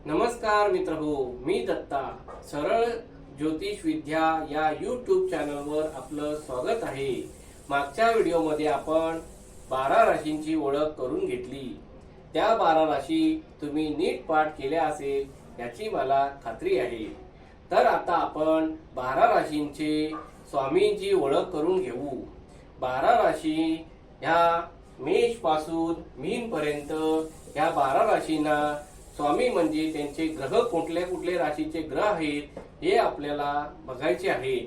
नमस्कार मित्रहो, मी दत्ता. सरळ ज्योतिष विद्या या यूट्यूब चॅनलवर आपलं स्वागत आहे. मागच्या व्हिडिओमध्ये आपण 12 राशींची ओळख करून घेतली. त्या 12 राशी तुम्ही नीट पाठ केल्या असेल याची मला खात्री आहे. तर आता आपण 12 राशींचे स्वामींची ओळख करून घेऊ. 12 राशी ह्या मेष पासून मीन पर्यंत ह्या 12 राशींना स्वामी म्हणजे त्यांचे ग्रह कुठले राशीचे ग्रह आहेत हे आपल्याला बघायचे आहे.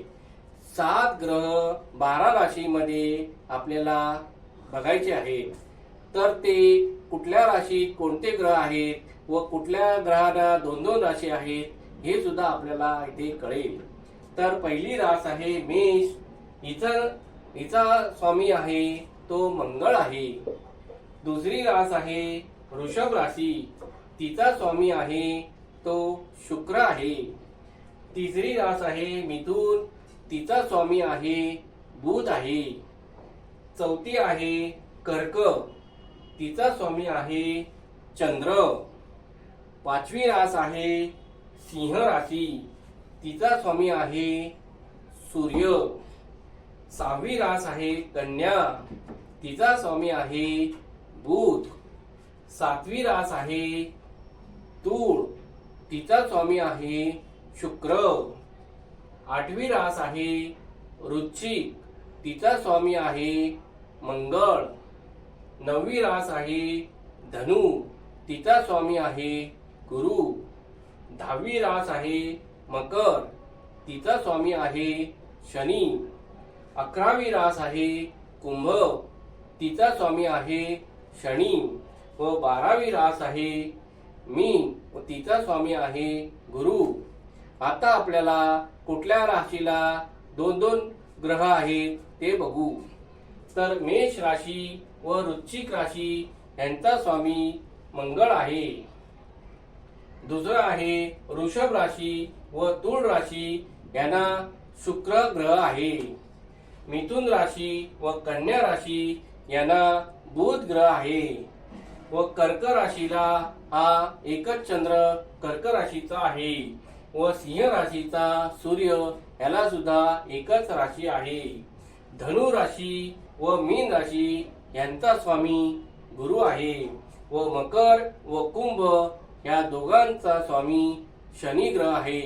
7 ग्रह 12 राशीमध्ये आपल्याला बघायचे आहेत. तर ते कुठल्या राशीत कोणते ग्रह आहेत व कुठल्या ग्रहांना 2-2 राशी आहेत हे सुद्धा आपल्याला इथे कळेल. तर पहिली रास आहे मेष. हिचा स्वामी आहे तो मंगळ आहे. दुसरी रास आहे वृषभ राशी. तिचा स्वामी आहे तो शुक्र आहे. तिसरी रास आहे मिथुन. तिचा स्वामी आहे बुध आहे. चौथी आहे कर्क. तिचा स्वामी आहे चंद्र. 5वी रास आहे सिंह राशी. तिचा स्वामी आहे सूर्य. 6वी रास आहे कन्या. तिचा स्वामी आहे बुध. 7वी रास आहे तूळ. तिचा स्वामी आहे शुक्र. 8वी रास आहे वृश्चिक. तिचा स्वामी आहे मंगळ. 9वी रास आहे धनु. तिचा स्वामी आहे गुरु. 10वी रास आहे मकर. तिचा स्वामी आहे शनी. 11वी रास आहे कुंभ. तिचा स्वामी आहे शनी. व 12वी रास आहे मीन व तिचा स्वामी आहे गुरु. आता आपल्याला कुठल्या राशीला 2-2 ग्रह आहेत ते बघू. तर मेष राशी व वृश्चिक राशी यांचा स्वामी मंगळ आहे. दुसरा आहे वृषभ राशी व तुळ राशी यांना शुक्र ग्रह आहे. मिथुन राशी व कन्या राशी यांना बुध ग्रह आहे. व कर्क राशीला हा एकच चंद्र कर्क राशीचा आहे. व सिंह राशीचा सूर्य याला सुद्धा एकच राशी आहे. धनु राशी व मीन राशी यांचा स्वामी गुरु आहे. व मकर व कुंभ या दोघांचा स्वामी शनी ग्रह आहे.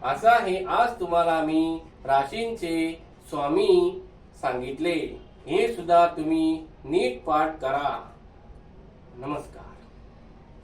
असा हे आज तुम्हाला मी राशींचे स्वामी सांगितले. हे सुद्धा तुम्ही नीट पाठ करा. नमस्कार.